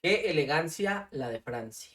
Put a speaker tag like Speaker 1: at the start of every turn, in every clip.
Speaker 1: Qué elegancia la de Francia.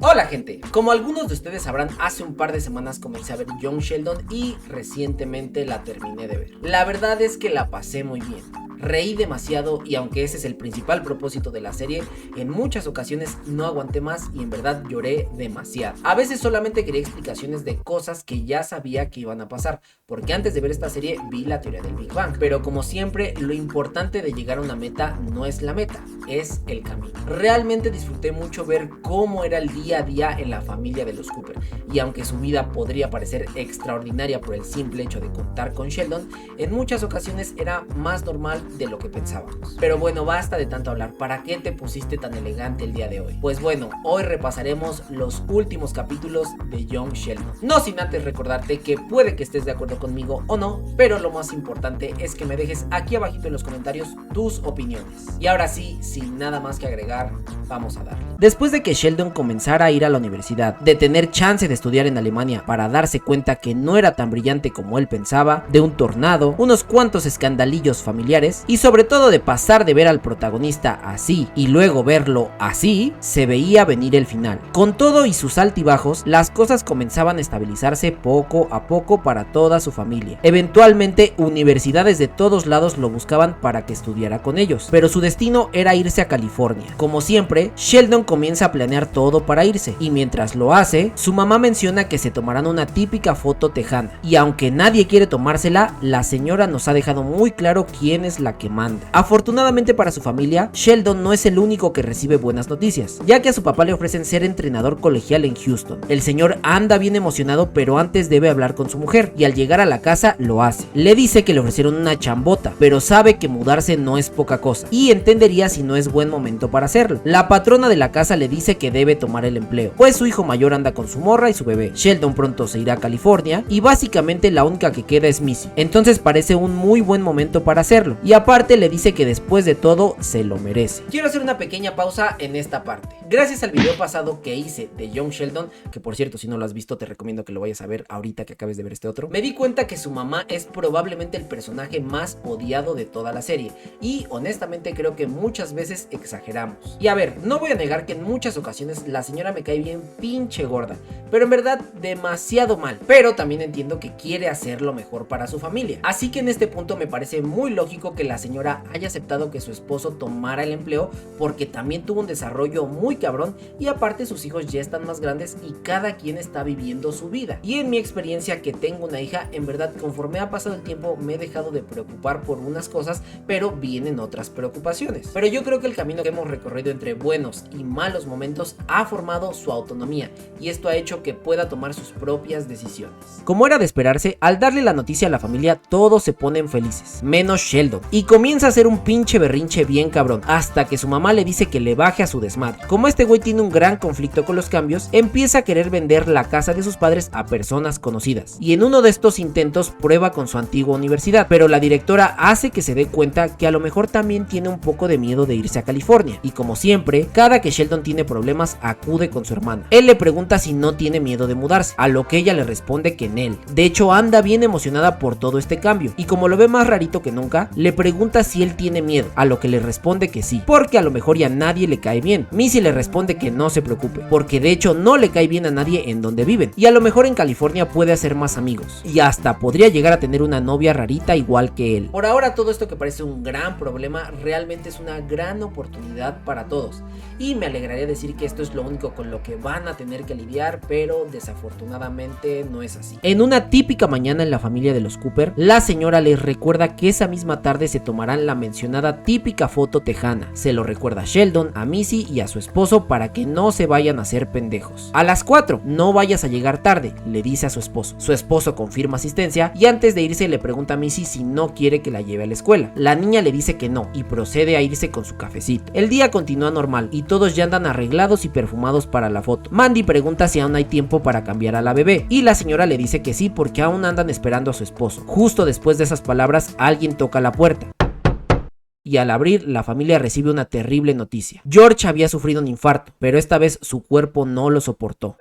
Speaker 1: Hola gente, como algunos de ustedes sabrán, hace un par de semanas comencé a ver Young Sheldon y recientemente la terminé de ver. La verdad es que la pasé muy bien. Reí demasiado y aunque ese es el principal propósito de la serie, en muchas ocasiones no aguanté más y en verdad lloré demasiado. A veces solamente quería explicaciones de cosas que ya sabía que iban a pasar, porque antes de ver esta serie vi la teoría del Big Bang. Pero como siempre, lo importante de llegar a una meta no es la meta, es el camino. Realmente disfruté mucho ver cómo era el día a día en la familia de los Cooper, y aunque su vida podría parecer extraordinaria por el simple hecho de contar con Sheldon, en muchas ocasiones era más normal de lo que pensábamos. Pero bueno, basta de tanto hablar. ¿Para qué te pusiste tan elegante el día de hoy? Pues bueno, hoy repasaremos los últimos capítulos de Young Sheldon. No sin antes recordarte que puede que estés de acuerdo conmigo o no, pero lo más importante es que me dejes aquí abajito en los comentarios tus opiniones. Y ahora sí, sin nada más que agregar, vamos a darle. Después de que Sheldon comenzara a ir a la universidad, de tener chance de estudiar en Alemania para darse cuenta que no era tan brillante como él pensaba, de un tornado, unos cuantos escandalillos familiares y sobre todo de pasar de ver al protagonista así y luego verlo así, se veía venir el final. Con todo y sus altibajos, las cosas comenzaban a estabilizarse poco a poco para toda su familia. Eventualmente, universidades de todos lados lo buscaban para que estudiara con ellos, pero su destino era irse a California. Como siempre, Sheldon comienza a planear todo para irse, y mientras lo hace, su mamá menciona que se tomarán una típica foto tejana, y aunque nadie quiere tomársela, la señora nos ha dejado muy claro quién es la que manda. Afortunadamente para su familia, Sheldon no es el único que recibe buenas noticias, ya que a su papá le ofrecen ser entrenador colegial en Houston. El señor anda bien emocionado, pero antes debe hablar con su mujer, y al llegar a la casa lo hace. Le dice que le ofrecieron una chambota, pero sabe que mudarse no es poca cosa, y entendería si no es buen momento para hacerlo. La patrona de la casa le dice que debe tomar el empleo, pues su hijo mayor anda con su morra y su bebé. Sheldon pronto se irá a California, y básicamente la única que queda es Missy. Entonces parece un muy buen momento para hacerlo, y aparte le dice que después de todo se lo merece. Quiero hacer una pequeña pausa en esta parte. Gracias al video pasado que hice de Young Sheldon, que por cierto si no lo has visto te recomiendo que lo vayas a ver ahorita que acabes de ver este otro, me di cuenta que su mamá es probablemente el personaje más odiado de toda la serie, y honestamente creo que muchas veces exageramos. Y a ver, no voy a negar que en muchas ocasiones la señora me cae bien pinche gorda, pero en verdad demasiado mal, pero también entiendo que quiere hacer lo mejor para su familia. Así que en este punto me parece muy lógico que la señora haya aceptado que su esposo tomara el empleo, porque también tuvo un desarrollo muy cabrón, y aparte sus hijos ya están más grandes y cada quien está viviendo su vida. Y en mi experiencia, que tengo una hija, en verdad conforme ha pasado el tiempo me he dejado de preocupar por unas cosas, pero vienen otras preocupaciones. Pero yo creo que el camino que hemos recorrido entre buenos y malos momentos ha formado su autonomía, y esto ha hecho que pueda tomar sus propias decisiones. Como era de esperarse, al darle la noticia a la familia todos se ponen felices, menos Sheldon, y comienza a hacer un pinche berrinche bien cabrón, hasta que su mamá le dice que le baje a su desmadre. Como este güey tiene un gran conflicto con los cambios, empieza a querer vender la casa de sus padres a personas conocidas, y en uno de estos intentos prueba con su antigua universidad, pero la directora hace que se dé cuenta que a lo mejor también tiene un poco de miedo de irse a California, y como siempre, cada que Sheldon tiene problemas acude con su hermana. Él le pregunta si no tiene miedo de mudarse, a lo que ella le responde que en él. De hecho, anda bien emocionada por todo este cambio, y como lo ve más rarito que nunca, le pregunta si él tiene miedo, a lo que le responde que sí, porque a lo mejor ya nadie le cae bien. Missy le responde que no se preocupe, porque de hecho no le cae bien a nadie en donde viven, y a lo mejor en California puede hacer más amigos, y hasta podría llegar a tener una novia rarita igual que él. Por ahora todo esto que parece un gran problema realmente es una gran oportunidad para todos, y me alegraría decir que esto es lo único con lo que van a tener que lidiar, pero desafortunadamente no es así. En una típica mañana en la familia de los Cooper, la señora les recuerda que esa misma tarde se tomarán la mencionada típica foto tejana. Se lo recuerda a Sheldon, a Missy y a su esposo para que no se vayan a hacer pendejos. A las 4, no vayas a llegar tarde, le dice a su esposo. Su esposo confirma asistencia, y antes de irse le pregunta a Missy si no quiere que la lleve a la escuela. La niña le dice que no, y procede a irse con su cafecito. El día continúa normal, y todos ya andan arreglados y perfumados para la foto. Mandy pregunta si aún hay tiempo para cambiar a la bebé, y la señora le dice que sí, porque aún andan esperando a su esposo. Justo después de esas palabras, alguien toca la puerta, y al abrir, la familia recibe una terrible noticia. George había sufrido un infarto, pero esta vez su cuerpo no lo soportó.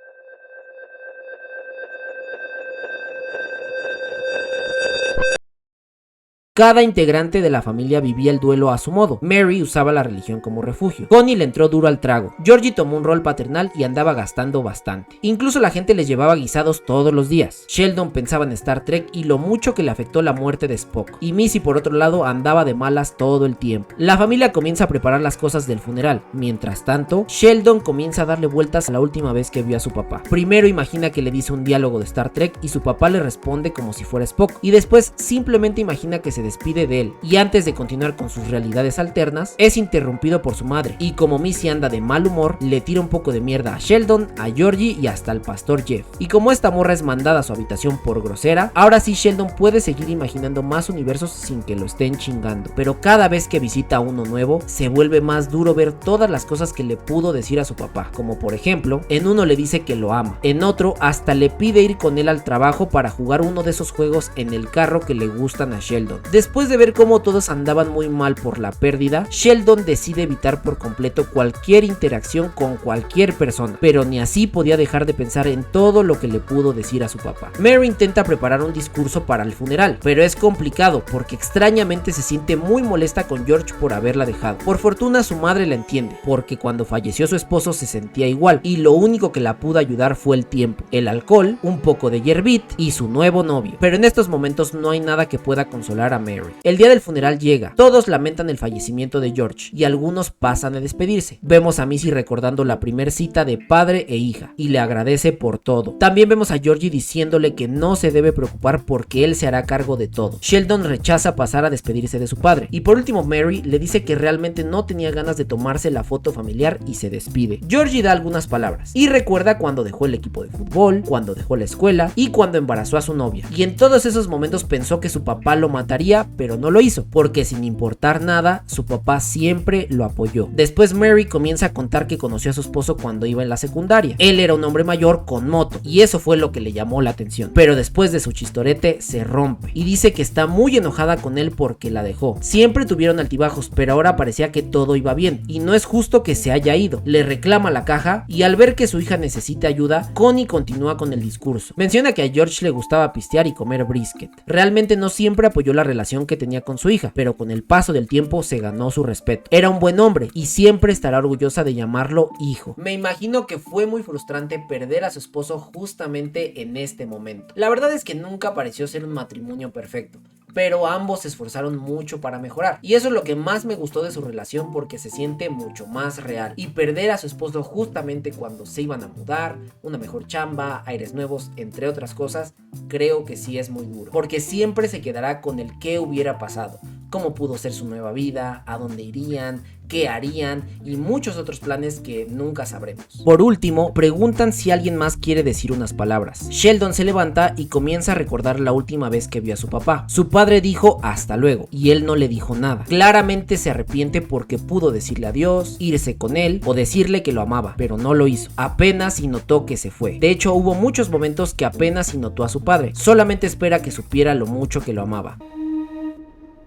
Speaker 1: Cada integrante de la familia vivía el duelo a su modo. Mary usaba la religión como refugio. Connie le entró duro al trago. Georgie tomó un rol paternal y andaba gastando bastante. Incluso la gente les llevaba guisados todos los días. Sheldon pensaba en Star Trek y lo mucho que le afectó la muerte de Spock. Y Missy, por otro lado, andaba de malas todo el tiempo. La familia comienza a preparar las cosas del funeral. Mientras tanto, Sheldon comienza a darle vueltas a la última vez que vio a su papá. Primero imagina que le dice un diálogo de Star Trek y su papá le responde como si fuera Spock. Y después simplemente imagina que se despide de él, y antes de continuar con sus realidades alternas, es interrumpido por su madre, y como Missy anda de mal humor, le tira un poco de mierda a Sheldon, a Georgie y hasta al pastor Jeff. Y como esta morra es mandada a su habitación por grosera, ahora sí Sheldon puede seguir imaginando más universos sin que lo estén chingando, pero cada vez que visita uno nuevo, se vuelve más duro ver todas las cosas que le pudo decir a su papá, como por ejemplo, en uno le dice que lo ama, en otro hasta le pide ir con él al trabajo para jugar uno de esos juegos en el carro que le gustan a Sheldon. Después de ver cómo todos andaban muy mal por la pérdida, Sheldon decide evitar por completo cualquier interacción con cualquier persona, pero ni así podía dejar de pensar en todo lo que le pudo decir a su papá. Mary intenta preparar un discurso para el funeral, pero es complicado porque extrañamente se siente muy molesta con George por haberla dejado. Por fortuna su madre la entiende, porque cuando falleció su esposo se sentía igual y lo único que la pudo ayudar fue el tiempo, el alcohol, un poco de yerbit y su nuevo novio. Pero en estos momentos no hay nada que pueda consolar a Mary. El día del funeral llega, todos lamentan el fallecimiento de George y algunos pasan a despedirse. Vemos a Missy recordando la primer cita de padre e hija y le agradece por todo. También vemos a Georgie diciéndole que no se debe preocupar porque él se hará cargo de todo. Sheldon rechaza pasar a despedirse de su padre y por último Mary le dice que realmente no tenía ganas de tomarse la foto familiar y se despide. Georgie da algunas palabras y recuerda cuando dejó el equipo de fútbol, cuando dejó la escuela y cuando embarazó a su novia, y en todos esos momentos pensó que su papá lo mataría, pero no lo hizo, porque sin importar nada, su papá siempre lo apoyó. Después Mary comienza a contar que conoció a su esposo cuando iba en la secundaria. Él era un hombre mayor con moto, y eso fue lo que le llamó la atención. Pero después de su chistorete, se rompe, y dice que está muy enojada con él porque la dejó. Siempre tuvieron altibajos, pero ahora parecía que todo iba bien, y no es justo que se haya ido. Le reclama la caja, y al ver que su hija necesita ayuda, Connie continúa con el discurso. Menciona que a George le gustaba pistear y comer brisket. Realmente no siempre apoyó la relación que tenía con su hija, pero con el paso del tiempo se ganó su respeto. Era un buen hombre y siempre estará orgullosa de llamarlo hijo. Me imagino que fue muy frustrante perder a su esposo justamente en este momento. La verdad es que nunca pareció ser un matrimonio perfecto, pero ambos se esforzaron mucho para mejorar, y eso es lo que más me gustó de su relación porque se siente mucho más real. Y perder a su esposo justamente cuando se iban a mudar, una mejor chamba, aires nuevos, entre otras cosas, creo que sí es muy duro, porque siempre se quedará con el qué hubiera pasado, cómo pudo ser su nueva vida, a dónde irían, qué harían y muchos otros planes que nunca sabremos. Por último, preguntan si alguien más quiere decir unas palabras. Sheldon se levanta y comienza a recordar la última vez que vio a su papá. Su padre dijo hasta luego y él no le dijo nada. Claramente se arrepiente porque pudo decirle adiós, irse con él o decirle que lo amaba, pero no lo hizo. Apenas si notó que se fue. De hecho, hubo muchos momentos que apenas si notó a su padre. Solamente espera que supiera lo mucho que lo amaba.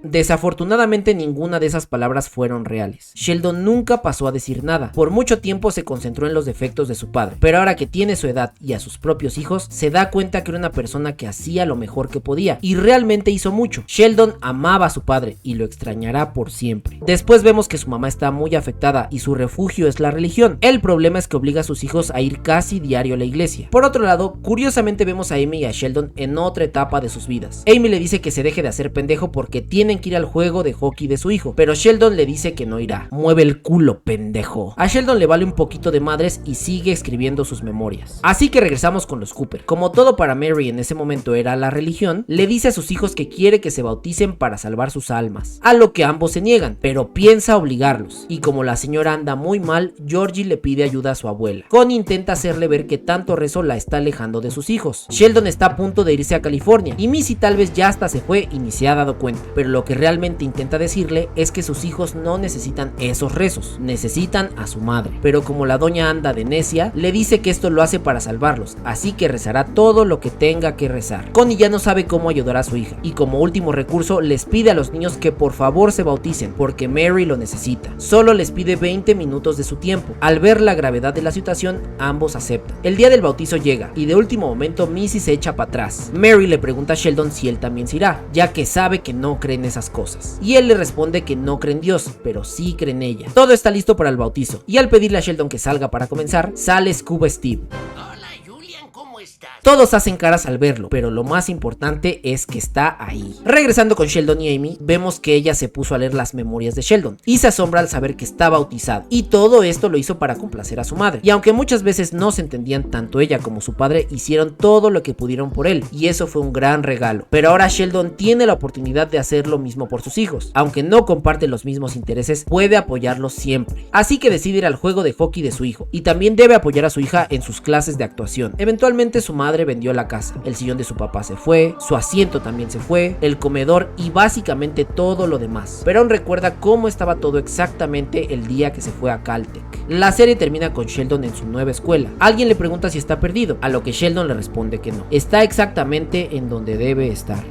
Speaker 1: Desafortunadamente ninguna de esas palabras fueron reales. Sheldon nunca pasó a decir nada. Por mucho tiempo se concentró en los defectos de su padre, pero ahora que tiene su edad y a sus propios hijos, se da cuenta que era una persona que hacía lo mejor que podía y realmente hizo mucho. Sheldon amaba a su padre y lo extrañará por siempre. Después vemos que su mamá está muy afectada y su refugio es la religión. El problema es que obliga a sus hijos a ir casi diario a la iglesia. Por otro lado, curiosamente vemos a Amy y a Sheldon en otra etapa de sus vidas. Amy le dice que se deje de hacer pendejo porque tienen que ir al juego de hockey de su hijo, pero Sheldon le dice que no irá. Mueve el culo, pendejo. A Sheldon le vale un poquito de madres y sigue escribiendo sus memorias. Así que regresamos con los Cooper. Como todo para Mary en ese momento era la religión, le dice a sus hijos que quiere que se bauticen para salvar sus almas, a lo que ambos se niegan, pero piensa obligarlos. Y como la señora anda muy mal, Georgie le pide ayuda a su abuela. Connie intenta hacerle ver que tanto rezo la está alejando de sus hijos. Sheldon está a punto de irse a California y Missy tal vez ya hasta se fue y ni se ha dado cuenta, pero lo que realmente intenta decirle es que sus hijos no necesitan esos rezos, necesitan a su madre. Pero como la doña anda de necia, le dice que esto lo hace para salvarlos, así que rezará todo lo que tenga que rezar. Connie ya no sabe cómo ayudar a su hija y como último recurso les pide a los niños que por favor se bauticen porque Mary lo necesita. Solo les pide 20 minutos de su tiempo. Al ver la gravedad de la situación, ambos aceptan. El día del bautizo llega y de último momento Missy se echa para atrás. Mary le pregunta a Sheldon si él también se irá, ya que sabe que no cree en esas cosas. Y él le responde que no cree en Dios, pero sí cree en ella. Todo está listo para el bautizo, y al pedirle a Sheldon que salga para comenzar, sale Scuba Steve. Todos hacen caras al verlo, pero lo más importante es que está ahí. Regresando con Sheldon y Amy, vemos que ella se puso a leer las memorias de Sheldon y se asombra al saber que está bautizado. Y todo esto lo hizo para complacer a su madre. Y aunque muchas veces no se entendían, tanto ella como su padre hicieron todo lo que pudieron por él, y eso fue un gran regalo. Pero ahora Sheldon tiene la oportunidad de hacer lo mismo por sus hijos. Aunque no comparte los mismos intereses, puede apoyarlos siempre. Así que decide ir al juego de hockey de su hijo, y también debe apoyar a su hija en sus clases de actuación. Eventualmente su madre vendió la casa, el sillón de su papá se fue, su asiento también se fue, el comedor y básicamente todo lo demás. Pero aún recuerda cómo estaba todo exactamente el día que se fue a Caltech. La serie termina con Sheldon en su nueva escuela. Alguien le pregunta si está perdido, a lo que Sheldon le responde que no. Está exactamente en donde debe estar.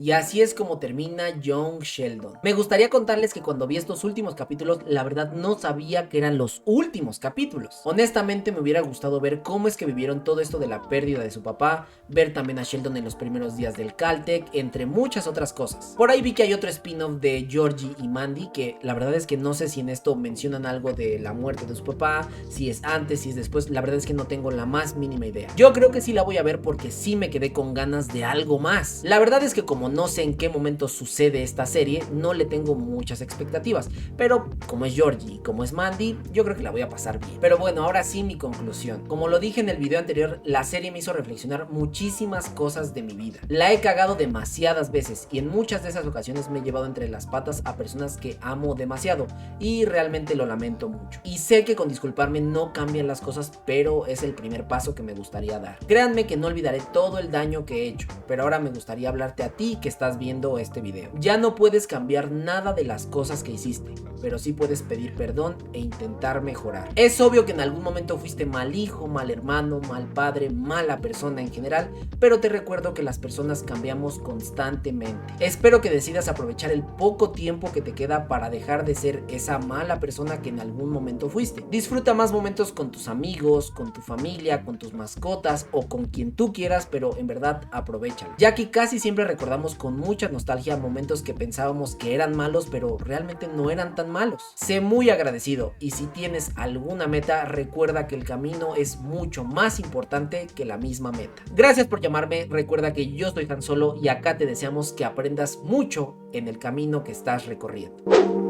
Speaker 1: Y así es como termina Young Sheldon. Me gustaría contarles que cuando vi estos últimos capítulos, la verdad no sabía que eran los últimos capítulos. Honestamente me hubiera gustado ver cómo es que vivieron todo esto de la pérdida de su papá, ver también a Sheldon en los primeros días del Caltech, entre muchas otras cosas. Por ahí vi que hay otro spin-off de Georgie y Mandy, que la verdad es que no sé si en esto mencionan algo de la muerte de su papá, si es antes, si es después, la verdad es que no tengo la más mínima idea. Yo creo que sí la voy a ver porque sí me quedé con ganas de algo más. La verdad es que como no sé en qué momento sucede esta serie, no le tengo muchas expectativas, pero como es Georgie y como es Mandy, yo creo que la voy a pasar bien. Pero bueno, ahora sí mi conclusión. Como lo dije en el video anterior, la serie me hizo reflexionar muchísimas cosas de mi vida. La he cagado demasiadas veces y en muchas de esas ocasiones me he llevado entre las patas a personas que amo demasiado y realmente lo lamento mucho. Y sé que con disculparme no cambian las cosas, pero es el primer paso que me gustaría dar. Créanme que no olvidaré todo el daño que he hecho, pero ahora me gustaría hablarte a ti que estás viendo este video. Ya no puedes cambiar nada de las cosas que hiciste, pero sí puedes pedir perdón e intentar mejorar. Es obvio que en algún momento fuiste mal hijo, mal hermano, mal padre, mala persona en general, pero te recuerdo que las personas cambiamos constantemente. Espero que decidas aprovechar el poco tiempo que te queda para dejar de ser esa mala persona que en algún momento fuiste. Disfruta más momentos con tus amigos, con tu familia, con tus mascotas o con quien tú quieras, pero en verdad aprovechalo, ya que casi siempre recordamos con mucha nostalgia momentos que pensábamos que eran malos, pero realmente no eran tan malos. Sé muy agradecido y si tienes alguna meta, recuerda que el camino es mucho más importante que la misma meta. Gracias por llamarme, recuerda que yo estoy tan solo y acá te deseamos que aprendas mucho en el camino que estás recorriendo.